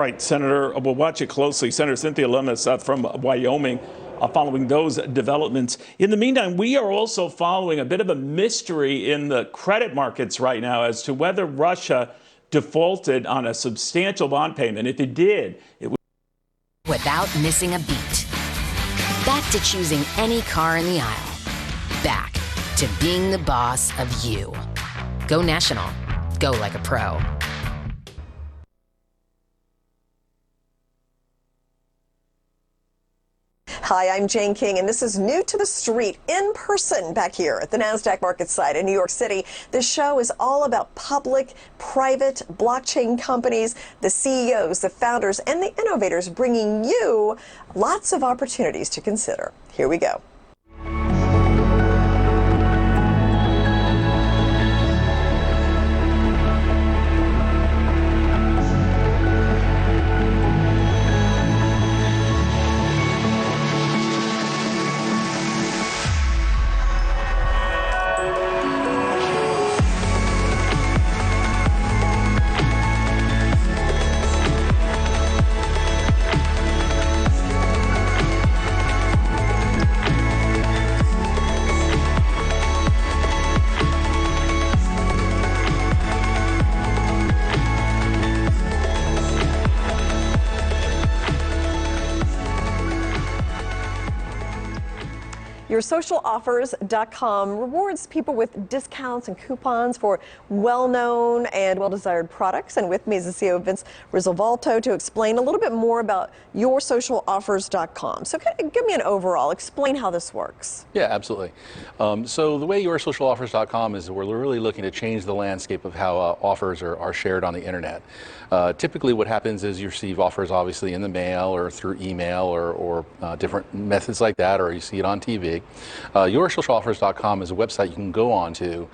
Right, Senator, we'll watch it closely. Senator Cynthia Lummis from Wyoming following those developments. In the meantime, we are also following a bit of a mystery in the credit markets right now as to whether Russia defaulted on a substantial bond payment. If it did, it would... Without missing a beat. Back to choosing any car in the aisle. Back to being the boss of you. Go national. Go like a pro. Hi, I'm Jane King, and this is New to the Street, in person back here at the NASDAQ market site in New York City. This show is all about public, private, blockchain companies, the CEOs, the founders, and the innovators, bringing you lots of opportunities to consider. Here we go. YourSocialOffers.com rewards people with discounts and coupons for well-known and well-desired products. And with me is the CEO, Vince Risolvato, to explain a little bit more about YourSocialOffers.com. So give me an overall, explain how this works. Yeah, absolutely. So the way YourSocialOffers.com is, we're really looking to change the landscape of how offers are shared on the internet. Typically what happens is you receive offers obviously in the mail or through email or different methods like that, or you see it on TV. YourSocialOffers.com is a website you can go on to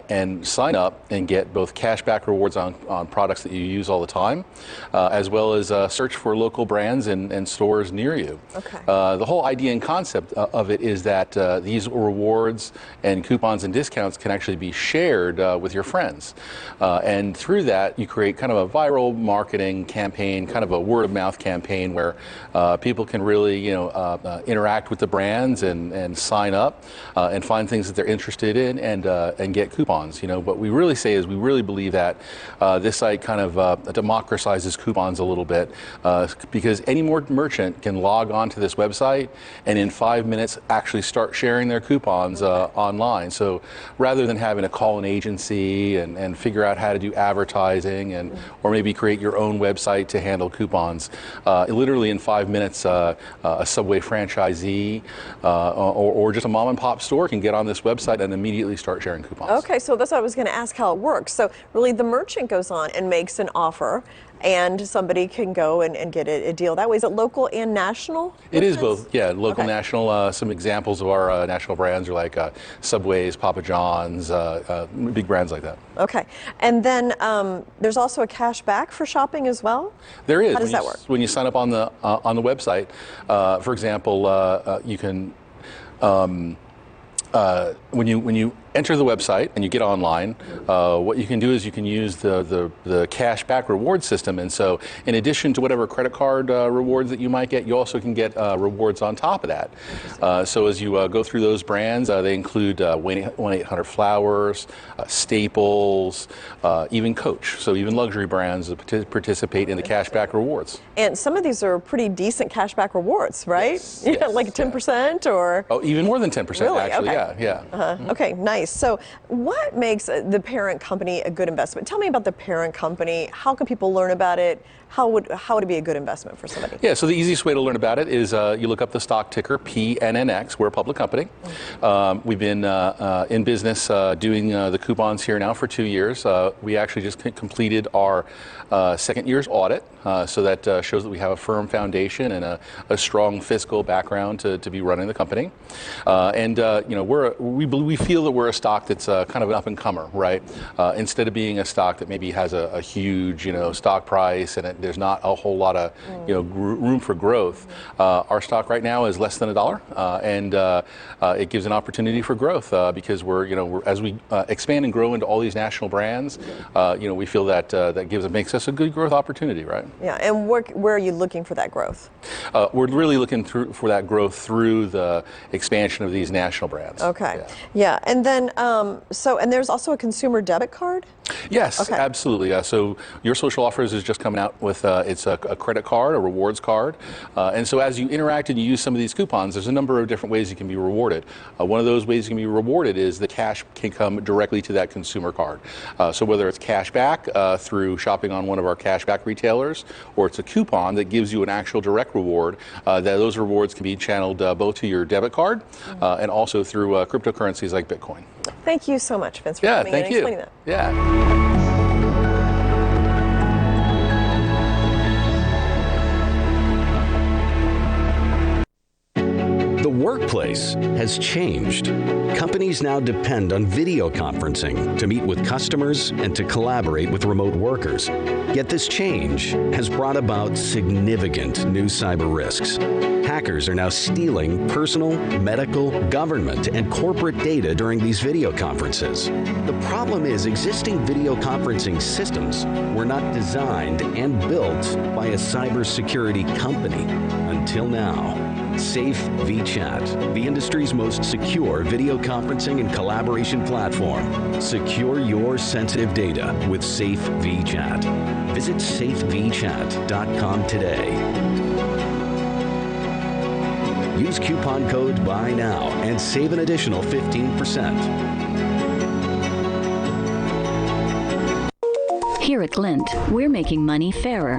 and sign up and get both cashback rewards on products that you use all the time, as well as search for local brands and stores near you. Okay. The whole idea and concept of it is that these rewards and coupons and discounts can actually be shared with your friends. And through that, you create kind of a viral marketing campaign, kind of a word-of-mouth campaign where people can really, interact with the brands and sign up and find things that they're interested in and get coupons. What we really say is we really believe that this site kind of democratizes coupons a little bit because any more merchant can log on to this website and in 5 minutes actually start sharing their coupons online. So rather than having to call an agency and figure out how to do advertising or maybe create your own website to handle coupons, literally in 5 minutes a Subway franchisee or just a mom and pop store can get on this website and immediately start sharing coupons. Okay, so that's what I was going to ask, how it works. So really the merchant goes on and makes an offer and somebody can go and get a deal that way. Is it local and national? It is both, yeah, local, national. Some examples of our national brands are like Subways, Papa John's, big brands like that. Okay, and then there's also a cash back for shopping as well? There is. How does that work? When you sign up on the website, for example, you can when you enter the website and you get online, what you can do is you can use the cashback reward system. And so in addition to whatever credit card rewards that you might get, you also can get rewards on top of that. So as you go through those brands, they include 1-800-Flowers, Staples, even Coach. So even luxury brands participate in the cashback rewards. And some of these are pretty decent cashback rewards, right? Yes, like 10% or? Oh, even more than 10%, really? Actually, okay. yeah. Okay, nice. So what makes the parent company a good investment? Tell me about the parent company. How can people learn about it? How would it be a good investment for somebody? Yeah, so the easiest way to learn about it is you look up the stock ticker PNNX. We're a public company. We've been in business doing the coupons here now for 2 years. We actually just completed our second year's audit, so that shows that we have a firm foundation and a strong fiscal background to be running the company. We feel that we're a stock that's kind of an up-and-comer, right? Instead of being a stock that maybe has a huge, stock price and there's not a whole lot of, room for growth, our stock right now is less than $1, and it gives an opportunity for growth because we're as we expand and grow into all these national brands, we feel that makes us a good growth opportunity, right? Yeah, and where are you looking for that growth? We're really looking for that growth through the expansion of these national brands. Okay. Yeah. And then, and there's also a consumer debit card? Yes, okay. Absolutely. So Your Social Offers is just coming out with it's a credit card, a rewards card. And so as you interact and you use some of these coupons, there's a number of different ways you can be rewarded. One of those ways you can be rewarded is the cash can come directly to that consumer card. So whether it's cash back through shopping on one of our cash back retailers, or it's a coupon that gives you an actual direct reward, those rewards can be channeled both to your debit card and also through cryptocurrencies like Bitcoin. Thank you so much, Vince, for coming in and explaining that. Yeah. The workplace has changed. Companies now depend on video conferencing to meet with customers and to collaborate with remote workers. Yet this change has brought about significant new cyber risks. Hackers are now stealing personal, medical, government, and corporate data during these video conferences. The problem is existing video conferencing systems were not designed and built by a cybersecurity company until now. Safe vChat, the industry's most secure video conferencing and collaboration platform. Secure your sensitive data with Safe vChat. Visit safevchat.com today. Use coupon code BUYNOW and save an additional 15%. Here at Glint, we're making money fairer.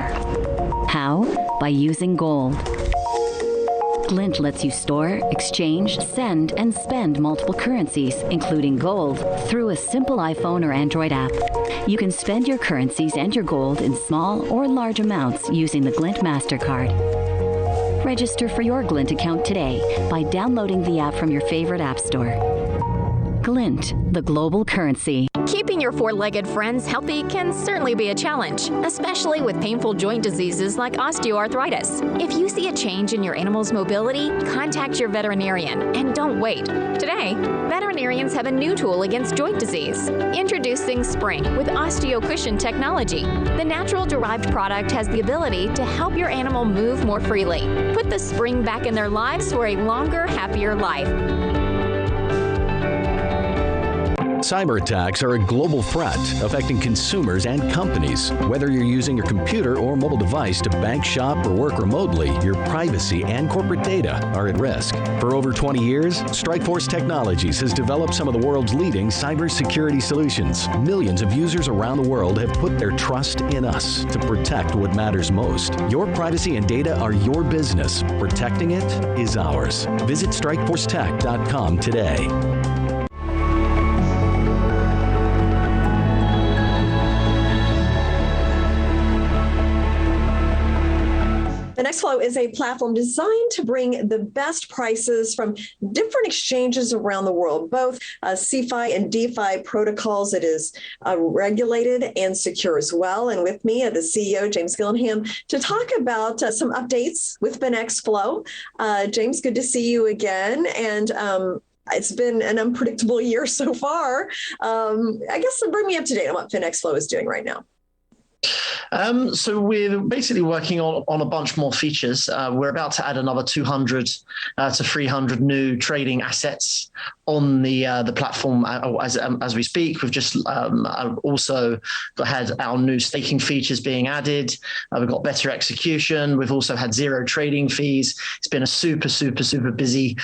How? By using gold. Glint lets you store, exchange, send, and spend multiple currencies, including gold, through a simple iPhone or Android app. You can spend your currencies and your gold in small or large amounts using the Glint MasterCard. Register for your Glint account today by downloading the app from your favorite app store. Glint, the global currency. Keeping your four-legged friends healthy can certainly be a challenge, especially with painful joint diseases like osteoarthritis. If you see a change in your animal's mobility, contact your veterinarian and don't wait. Today, veterinarians have a new tool against joint disease. Introducing Spring with OsteoCushion technology. The natural-derived product has the ability to help your animal move more freely. Put the spring back in their lives for a longer, happier life. Cyber attacks are a global threat affecting consumers and companies. Whether you're using your computer or mobile device to bank, shop, or work remotely, your privacy and corporate data are at risk. For over 20 years, Strikeforce Technologies has developed some of the world's leading cybersecurity solutions. Millions of users around the world have put their trust in us to protect what matters most. Your privacy and data are your business. Protecting it is ours. Visit StrikeForceTech.com today. FinxFlo is a platform designed to bring the best prices from different exchanges around the world, both CeFi and DeFi protocols. It is regulated and secure as well. And with me, the CEO, James Gillingham, to talk about some updates with FinxFlo. James, good to see you again. And it's been an unpredictable year so far. I guess bring me up to date on what FinxFlo is doing right now. So we're basically working on a bunch more features. We're about to add another 200 to 300 new trading assets on the platform as we speak. We've just also had our new staking features being added. We've got better execution. We've also had zero trading fees. It's been a super busy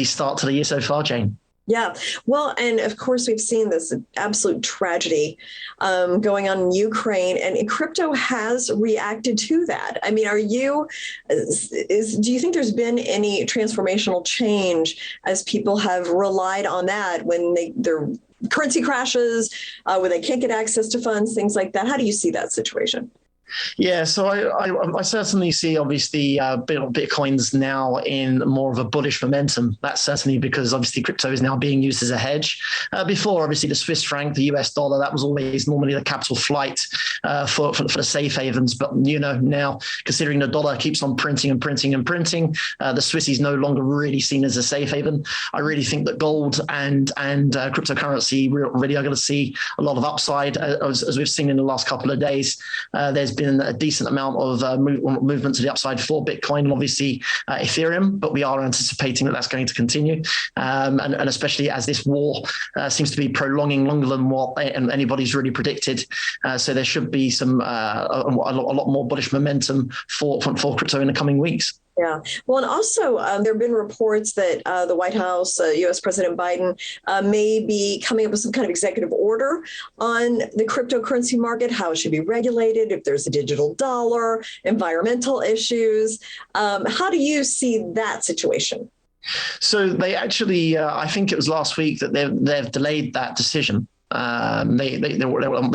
start to the year so far, Jane. Yeah, well, and of course, we've seen this absolute tragedy going on in Ukraine, and crypto has reacted to that. I mean, do you think there's been any transformational change as people have relied on that when their currency crashes, when they can't get access to funds, things like that? How do you see that situation? Yeah, so I certainly see, obviously, Bitcoin's now in more of a bullish momentum. That's certainly because, obviously, crypto is now being used as a hedge. Before, obviously, the Swiss franc, the US dollar, that was always normally the capital flight for the safe havens. But, now, considering the dollar keeps on printing and printing and printing, the Swiss is no longer really seen as a safe haven. I really think that gold and cryptocurrency really are going to see a lot of upside, as we've seen in the last couple of days. There's been a decent amount of movement to the upside for Bitcoin and obviously Ethereum, but we are anticipating that that's going to continue. And especially as this war seems to be prolonging longer than what anybody's really predicted. So there should be a lot more bullish momentum for crypto in the coming weeks. Yeah. Well, and also there have been reports that the White House, U.S. President Biden, may be coming up with some kind of executive order on the cryptocurrency market, how it should be regulated, if there's a digital dollar, environmental issues. How do you see that situation? So they actually, I think it was last week that they've delayed that decision. They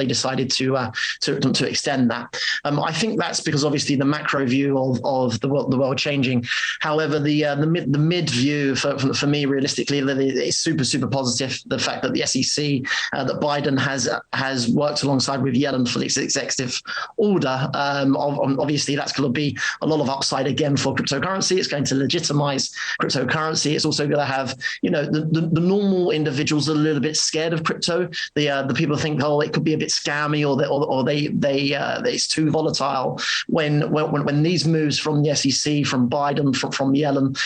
decided to extend that. I think that's because obviously the macro view of the world changing. However, the mid view for me realistically is super positive. The fact that the SEC that Biden has worked alongside with Yellen for this executive order. Obviously, that's going to be a lot of upside again for cryptocurrency. It's going to legitimize cryptocurrency. It's also going to have the normal individuals are a little bit scared of crypto. The people think, it could be a bit scammy, or it's too volatile. When these moves from the SEC, from Biden, from Yellen,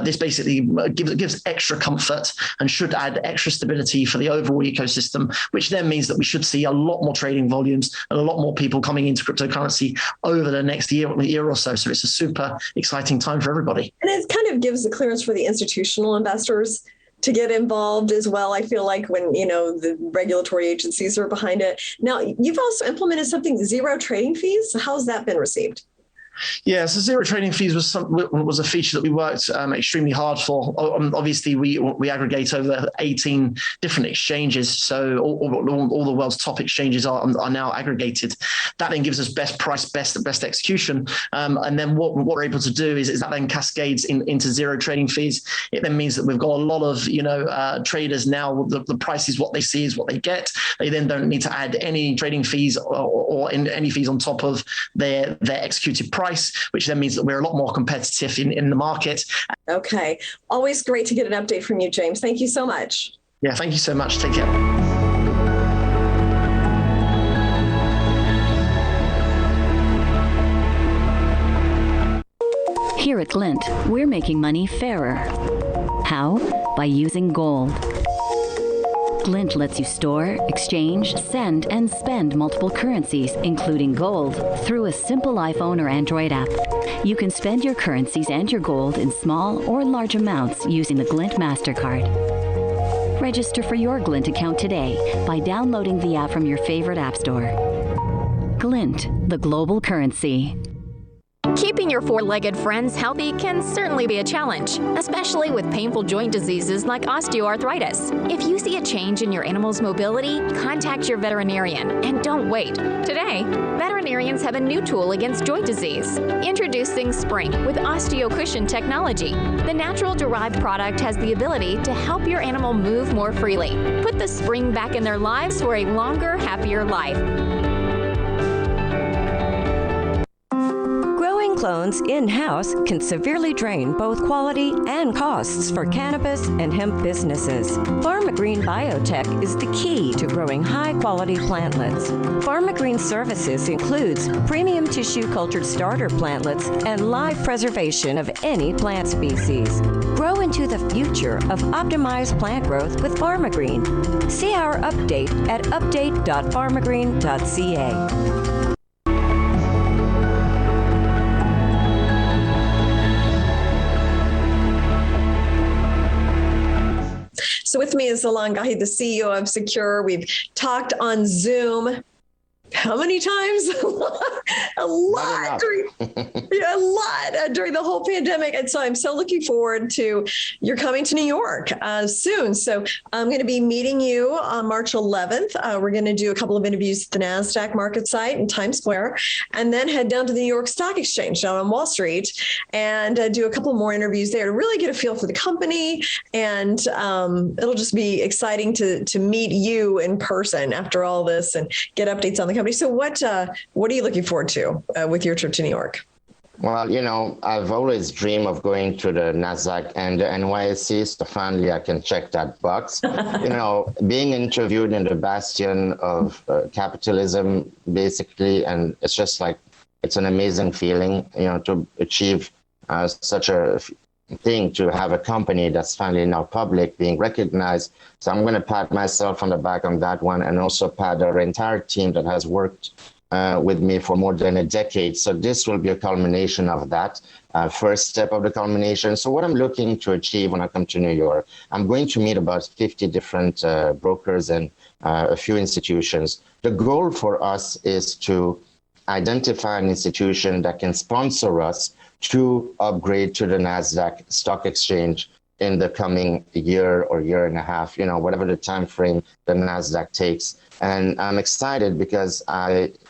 this basically gives extra comfort and should add extra stability for the overall ecosystem, which then means that we should see a lot more trading volumes and a lot more people coming into cryptocurrency over the next year or so. So it's a super exciting time for everybody. And it kind of gives the clearance for the institutional investors to get involved as well. I feel like when, the regulatory agencies are behind it. Now, you've also implemented something, zero trading fees. How's that been received? Yeah, so zero trading fees was a feature that we worked extremely hard for. Obviously, we aggregate over 18 different exchanges, so all the world's top exchanges are now aggregated. That then gives us best price, best execution, and then what we're able to do is that then cascades into zero trading fees. It then means that we've got a lot of traders now. The price is what they see is what they get. They then don't need to add any trading fees or any fees on top of their executed price, which then means that we're a lot more competitive in the market. Okay. Always great to get an update from you, James. Thank you so much. Yeah, thank you so much. Take care. Here at Glint, we're making money fairer. How? By using gold. Glint lets you store, exchange, send, and spend multiple currencies, including gold, through a simple iPhone or Android app. You can spend your currencies and your gold in small or large amounts using the Glint MasterCard. Register for your Glint account today by downloading the app from your favorite app store. Glint, the global currency. Keeping your four-legged friends healthy can certainly be a challenge, especially with painful joint diseases like osteoarthritis. If you see a change in your animal's mobility, contact your veterinarian and don't wait. Today, veterinarians have a new tool against joint disease. Introducing Spring with OsteoCushion technology. The natural-derived product has the ability to help your animal move more freely. Put the spring back in their lives for a longer, happier life. Clones in-house can severely drain both quality and costs for cannabis and hemp businesses. PharmaGreen Biotech is the key to growing high-quality plantlets. PharmaGreen services includes premium tissue-cultured starter plantlets and live preservation of any plant species. Grow into the future of optimized plant growth with PharmaGreen. See our update at update.pharmagreen.ca. So with me is Alon Gahi, the CEO of Secure. We've talked on Zoom. How many times? A lot. Yeah, a lot. during the whole pandemic. And so I'm so looking forward to you're coming to New York soon. So I'm going to be meeting you on March 11th. We're going to do a couple of interviews at the NASDAQ market site in Times Square, and then head down to the New York Stock Exchange down on Wall Street and do a couple more interviews there to really get a feel for the company. And it'll just be exciting to meet you in person after all this and get updates on the company. So what are you looking forward to with your trip to New York? Well, you know, I've always dreamed of going to the NASDAQ and the NYSE, so finally I can check that box. You know, being interviewed in the bastion of capitalism, basically, and it's just like, it's an amazing feeling, you know, to achieve such a thing, to have a company that's finally now public, being recognized. So I'm going to pat myself on the back on that one, and also pat our entire team that has worked with me for more than a decade. So this will be a culmination of that, first step of the culmination. So what I'm looking to achieve when I come to New York, I'm going to meet about 50 different brokers and a few institutions. The goal for us is to identify an institution that can sponsor us to upgrade to the NASDAQ stock exchange in the coming year or year and a half, you know, whatever the time frame the NASDAQ takes. And I'm excited because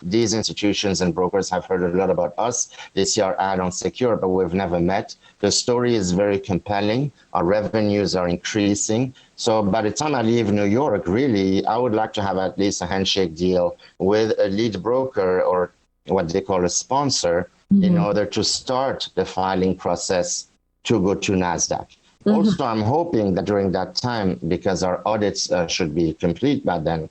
these institutions and brokers have heard a lot about us. They see our ad on Secure, but we've never met. The story is very compelling. Our revenues are increasing. So by the time I leave New York, really, I would like to have at least a handshake deal with a lead broker, or what they call a sponsor, in order to start the filing process to go to NASDAQ. Also, I'm hoping that during that time, because our audits should be complete by then,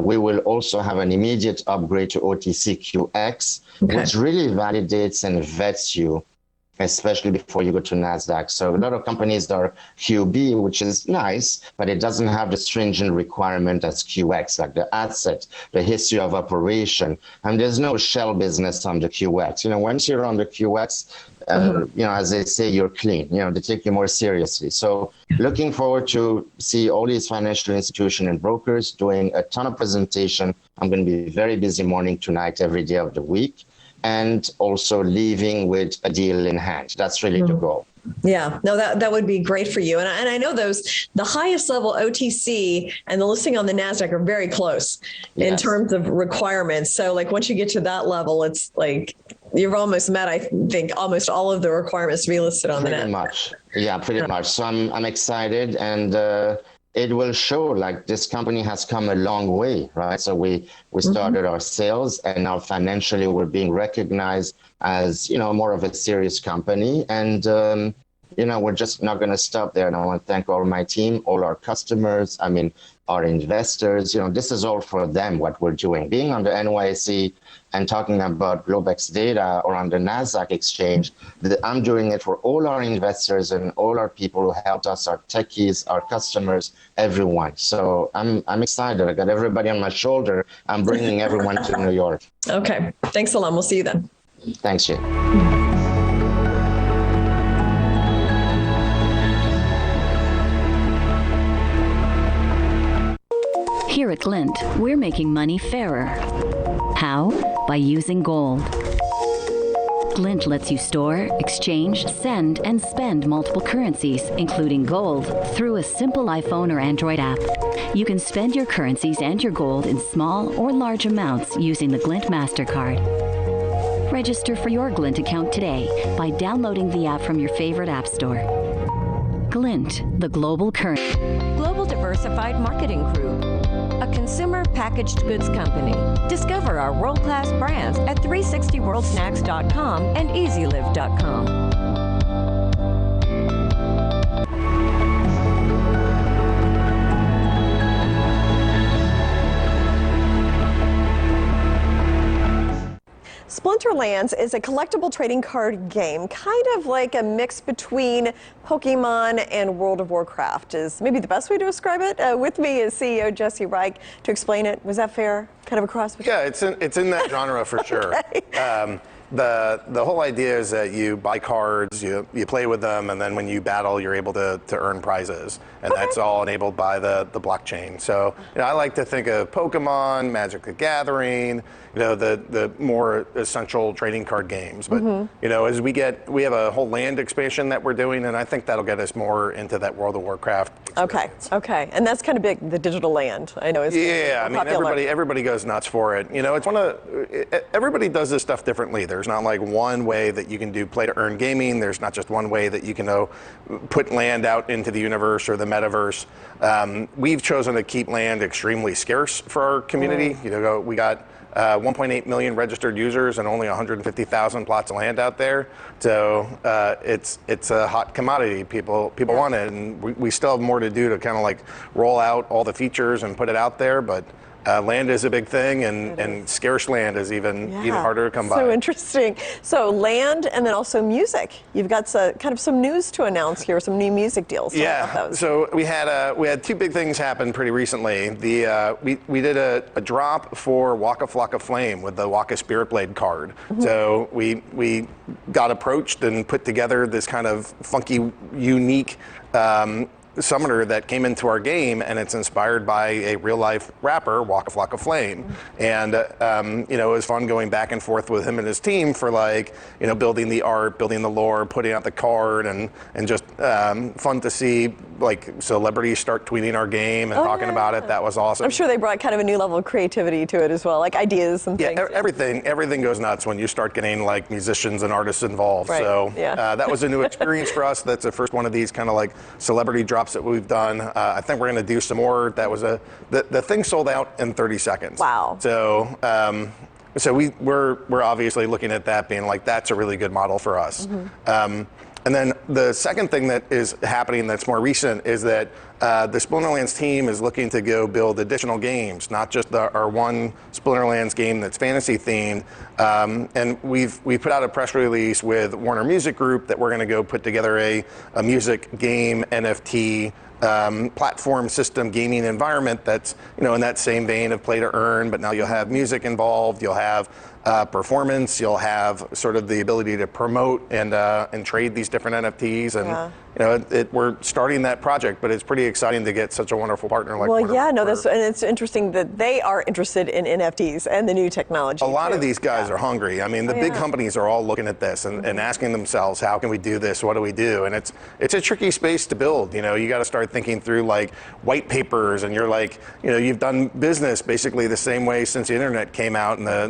we will also have an immediate upgrade to OTCQX, which really validates and vets you, especially before you go to NASDAQ. So a lot of companies are QB, which is nice, but it doesn't have the stringent requirement as QX, like the asset, the history of operation. And there's no shell business on the QX. You know, once you're on the QX, you know, as they say, you're clean. You know, they take you more seriously. So looking forward to see all these financial institutions and brokers doing a ton of presentation. I'm going to be very busy morning to night every day of the week, and also leaving with a deal in hand. That's really the goal. Yeah, no, that would be great for you. And I know the highest level OTC and the listing on the NASDAQ are very close in terms of requirements. So like once you get to that level, it's like you've almost met, I think, almost all of the requirements to be listed on the NASDAQ. Pretty much. Yeah, pretty much. So I'm excited, and it will show like this company has come a long way, right? So we started our sales, and now financially we're being recognized as, you know, more of a serious company. And, you know, we're just not going to stop there. And I want to thank all my team, all our customers, I mean, our investors. You know, this is all for them, what we're doing. Being on the NYSE and talking about GlobeX data, or on the NASDAQ exchange, I'm doing it for all our investors and all our people who helped us, our techies, our customers, everyone. So I'm excited. I got everybody on my shoulder. I'm bringing everyone to New York. Okay. Thanks a lot. We'll see you then. Thanks, Jay. Here at Glint, we're making money fairer. How? By using gold. Glint lets you store, exchange, send, and spend multiple currencies, including gold, through a simple iPhone or Android app. You can spend your currencies and your gold in small or large amounts using the Glint MasterCard. Register for your Glint account today by downloading the app from your favorite app store. Glint, the global currency. Global Diversified Marketing Group, a consumer packaged goods company. Discover our world-class brands at 360worldsnacks.com and easylive.com. SplinterLands is a collectible trading card game, kind of like a mix between Pokemon and World of Warcraft is maybe the best way to describe it. With me is CEO Jesse Reich to explain it. Was that fair? Kind of a cross between? Yeah, it's in that genre for sure. Okay. the whole idea is that you buy cards, you play with them, and then when you battle, you're able to earn prizes, and that's all enabled by the blockchain. So I like to think of Pokemon, Magic the Gathering, the more essential trading card games. But as we have a whole land expansion that we're doing, and I think that'll get us more into that World of Warcraft experience. Okay, and that's kind of big. The digital land, I know, is I mean, popular. everybody goes nuts for it. It's everybody does this stuff differently. There's not like one way that you can do play to earn gaming. There's not just one way that you can put land out into the universe or the metaverse. We've chosen to keep land extremely scarce for our community. We got 1.8 million registered users and only 150,000 plots of land out there. So it's a hot commodity. People want it, and we still have more to do to kind of like roll out all the features and put it out there. But land is a big thing, and scarce land is even harder to come by. So interesting. So land, and then also music. You've got kind of some news to announce here, some new music deals. So we had two big things happen pretty recently. We did a drop for Waka Flocka Flame with the Waka Spirit Blade card. So we got approached and put together this kind of funky, unique summoner that came into our game, and it's inspired by a real-life rapper, Waka Flocka Flame. And it was fun going back and forth with him and his team for building the art, building the lore, putting out the card, and just fun to see like celebrities start tweeting our game and talking about it. That was awesome. I'm sure they brought kind of a new level of creativity to it as well, like ideas and things. Everything goes nuts when you start getting like musicians and artists involved. Right. So that was a new experience for us. That's the first one of these kind of like celebrity drops that we've done. I think we're going to do some more. That was the thing sold out in 30 seconds. Wow. So we're obviously looking at that being like, that's a really good model for us. And then the second thing that is happening that's more recent is that the SplinterLands team is looking to go build additional games, not just our one SplinterLands game that's fantasy themed. And we've put out a press release with Warner Music Group that we're going to go put together a music game NFT platform system gaming environment that's in that same vein of play to earn, but now you'll have music involved, you'll have performance, you'll have sort of the ability to promote and trade these different NFTs, and we're starting that project, but it's pretty exciting to get such a wonderful partner like Warner. And it's interesting that they are interested in NFTs and the new technology. A lot of these guys are hungry. I mean, the big companies are all looking at this and asking themselves, how can we do this? What do we do? And it's a tricky space to build. You got to start thinking through like white papers, and you're like, you've done business basically the same way since the internet came out in the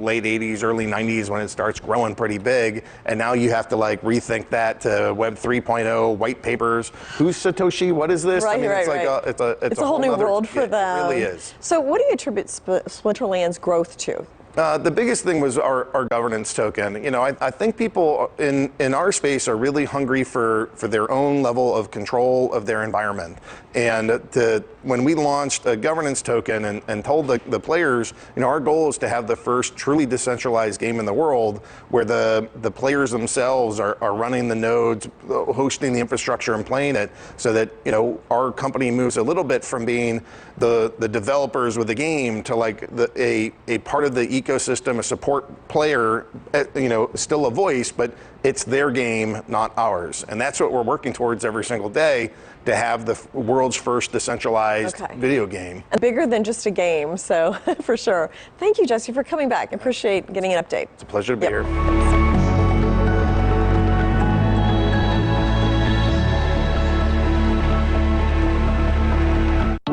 late 80s, early 90s when it starts growing pretty big, and now you have to like rethink that to Web 3.0, white papers. Who's Satoshi? What is this? It's a whole new world for them. It really is. So what do you attribute SplinterLands' growth to? The biggest thing was our governance token. I think people in our space are really hungry for their own level of control of their environment. And when we launched a governance token and told the players, our goal is to have the first truly decentralized game in the world where the players themselves are running the nodes, hosting the infrastructure and playing it, so that our company moves a little bit from being the developers with the game to like a part of the ecosystem, a support player, still a voice, but it's their game, not ours. And that's what we're working towards every single day, to have the world's first decentralized video game. And bigger than just a game, so for sure. Thank you, Jesse, for coming back. I appreciate getting an update. It's a pleasure to be here.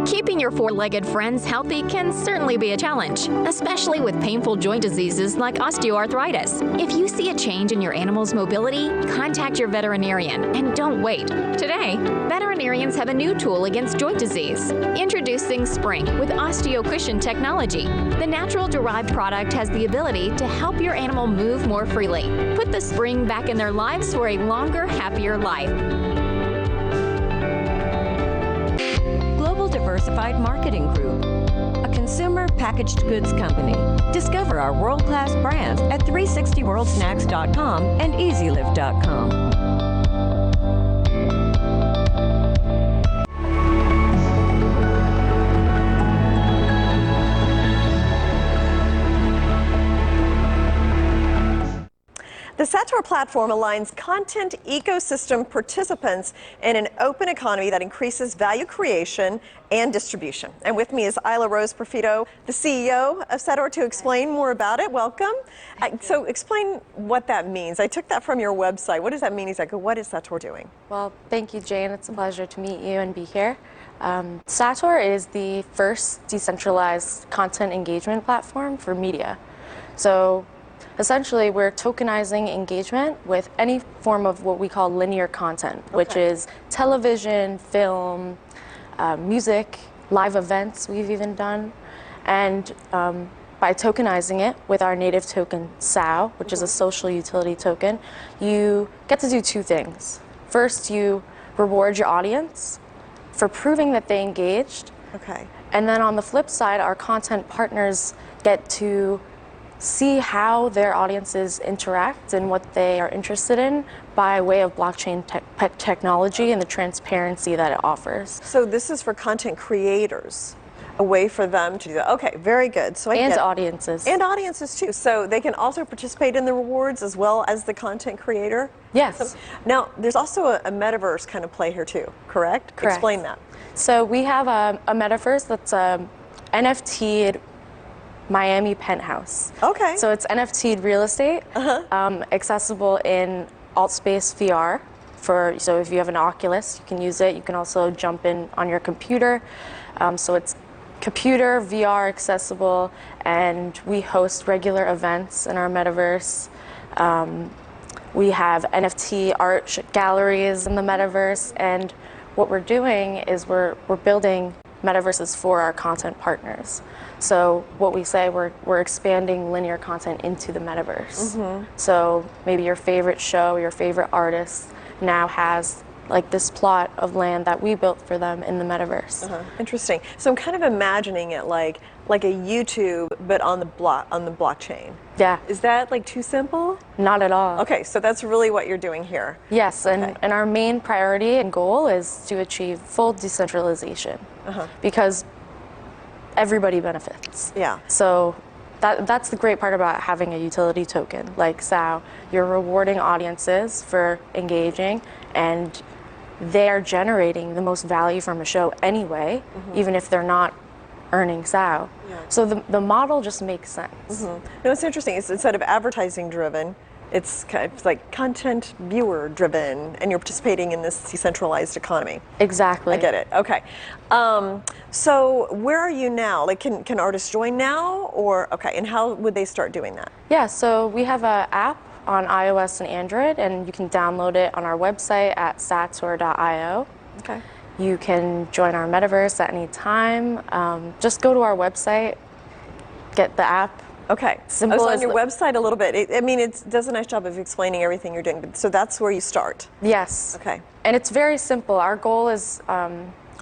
Keeping your four-legged friends healthy can certainly be a challenge, especially with painful joint diseases like osteoarthritis. If you see a change in your animal's mobility, contact your veterinarian and don't wait. Today, veterinarians have a new tool against joint disease. Introducing Spring with OsteoCushion technology. The natural-derived product has the ability to help your animal move more freely. Put the spring back in their lives for a longer, happier life. Global Diversified Marketing Group, a consumer packaged goods company. Discover our world-class brands at 360worldsnacks.com and easylive.com. The Sator platform aligns content ecosystem participants in an open economy that increases value creation and distribution. And with me is Isla Rose Profito, the CEO of Sator, to explain more about it. Welcome. So explain what that means. I took that from your website. What does that mean exactly? What is Sator doing? Well, thank you, Jane. It's a pleasure to meet you and be here. Sator is the first decentralized content engagement platform for media. So essentially, we're tokenizing engagement with any form of what we call linear content, which is television, film, music, live events we've even done. And by tokenizing it with our native token SAO, which is a social utility token, you get to do two things. First, you reward your audience for proving that they engaged. Okay. And then on the flip side, our content partners get to see how their audiences interact and what they are interested in by way of blockchain technology and the transparency that it offers. So this is for content creators, a way for them to do that. Okay, very good. So and audiences. And audiences too. So they can also participate in the rewards as well as the content creator? Yes. So, now, there's also a metaverse kind of play here too, correct? Correct. Explain that. So we have a metaverse that's NFT'd Miami penthouse. Okay. So it's NFT'd real estate, accessible in AltSpace VR. So if you have an Oculus, you can use it. You can also jump in on your computer. So it's computer, VR accessible, and we host regular events in our metaverse. We have NFT art galleries in the metaverse, and what we're doing is we're building metaverses for our content partners. So what we say, we're expanding linear content into the metaverse. So maybe your favorite show, your favorite artist now has like this plot of land that we built for them in the metaverse. Interesting. So I'm kind of imagining it like a YouTube, but on the blockchain. Yeah. Is that like too simple? Not at all. Okay, so that's really what you're doing here. Yes, and our main priority and goal is to achieve full decentralization because everybody benefits. Yeah. So that's the great part about having a utility token like SAO. You're rewarding audiences for engaging, and they are generating the most value from a show anyway, even if they're not earning SAO. Yeah. So the model just makes sense. No, it's interesting. It's instead of advertising driven, it's kind of like content viewer driven, and you're participating in this decentralized economy. Exactly. I get it. Okay. So where are you now? Like, can artists join now, or and how would they start doing that? Yeah. So we have an app on iOS and Android, and you can download it on our website at sator.io. Okay. You can join our metaverse at any time. Just go to our website, get the app. Okay. Simple so on as your website a little bit. It does a nice job of explaining everything you're doing. So that's where you start. Yes. Okay. And it's very simple. Our goal is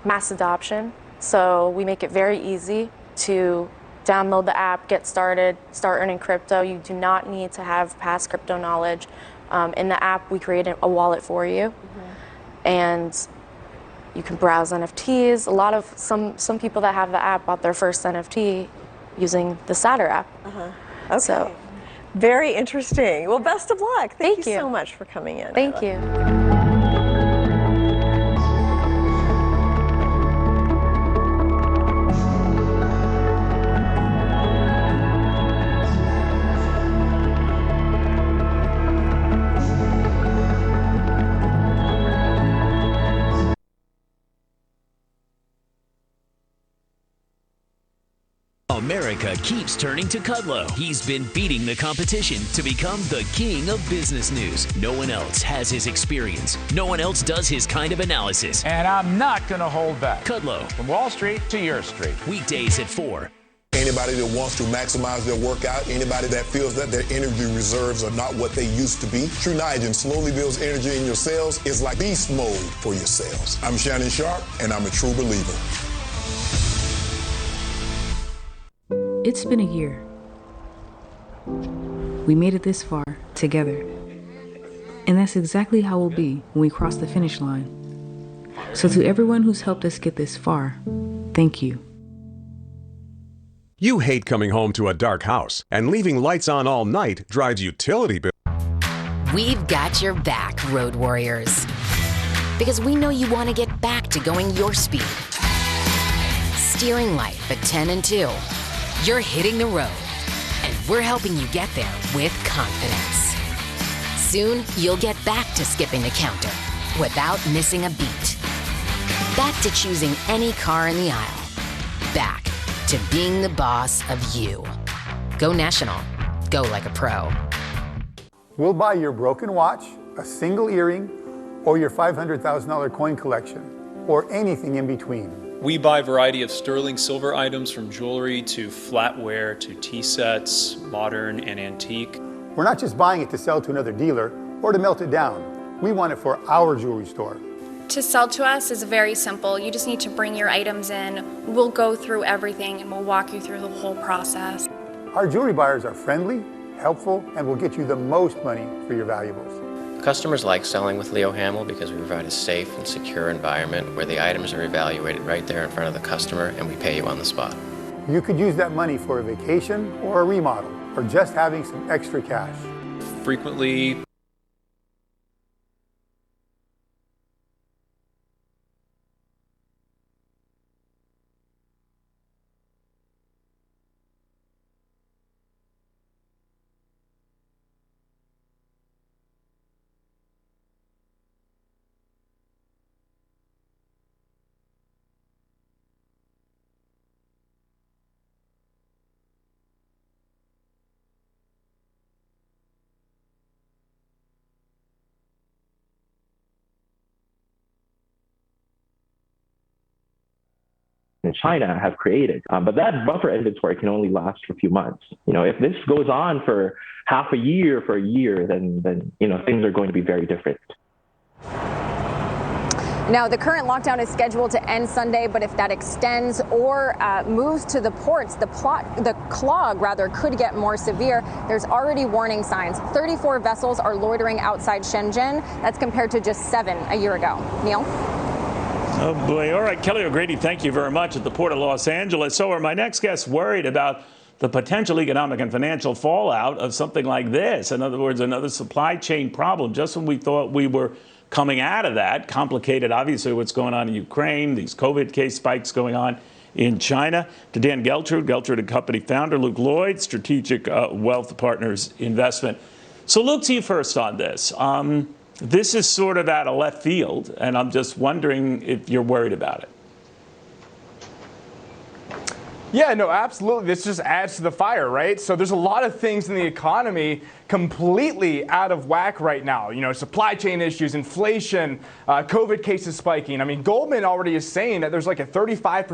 mass adoption. So we make it very easy to download the app, get started, start earning crypto. You do not need to have past crypto knowledge. In the app, we create a wallet for you, and you can browse NFTs. Some people that have the app bought their first NFT using the Sator app. Okay. So, very interesting. Well, best of luck. Thank you you so much for coming in. Thank you. America keeps turning to Kudlow. He's been beating the competition to become the king of business news. No one else has his experience. No one else does his kind of analysis. And I'm not going to hold back. Kudlow. From Wall Street to your street. Weekdays at 4. Anybody that wants to maximize their workout, anybody that feels that their energy reserves are not what they used to be, True Niagen slowly builds energy in your cells. It's like beast mode for your cells. I'm Shannon Sharp, and I'm a true believer. It's been a year. We made it this far, together. And that's exactly how we'll be when we cross the finish line. So to everyone who's helped us get this far, thank you. You hate coming home to a dark house, and leaving lights on all night drives utility bills. We've got your back, road warriors. Because we know you want to get back to going your speed. Steering life at 10 and 2. You're hitting the road. And we're helping you get there with confidence. Soon, you'll get back to skipping the counter without missing a beat. Back to choosing any car in the aisle. Back to being the boss of you. Go national. Go like a pro. We'll buy your broken watch, a single earring, or your $500,000 coin collection, or anything in between. We buy a variety of sterling silver items from jewelry to flatware to tea sets, modern and antique. We're not just buying it to sell to another dealer or to melt it down. We want it for our jewelry store. To sell to us is very simple. You just need to bring your items in. We'll go through everything and we'll walk you through the whole process. Our jewelry buyers are friendly, helpful, and will get you the most money for your valuables. Customers like selling with Leo Hamill because we provide a safe and secure environment where the items are evaluated right there in front of the customer and we pay you on the spot. You could use that money for a vacation or a remodel, or just having some extra cash. Frequently, in China have created. But that buffer inventory can only last for a few months. If this goes on for half a year, then things are going to be very different. Now, the current lockdown is scheduled to end Sunday, but if that extends or moves to the ports, the clog could get more severe. There's already warning signs. 34 vessels are loitering outside Shenzhen. That's compared to just 7 a year ago. Neil? Oh boy. All right, Kelly O'Grady, thank you very much at the Port of Los Angeles. So are my next guests worried about the potential economic and financial fallout of something like this? In other words, another supply chain problem. Just when we thought we were coming out of that, complicated, obviously, what's going on in Ukraine, these COVID case spikes going on in China. To Dan Geltrude & Company founder, Luke Lloyd, Strategic Wealth Partners Investment. So Luke, to you first on this. This is sort of out of left field, and I'm just wondering if you're worried about it. Yeah, no, absolutely. This just adds to the fire, right? So there's a lot of things in the economy completely out of whack right now. Supply chain issues, inflation, COVID cases spiking. I mean, Goldman already is saying that there's like a 35%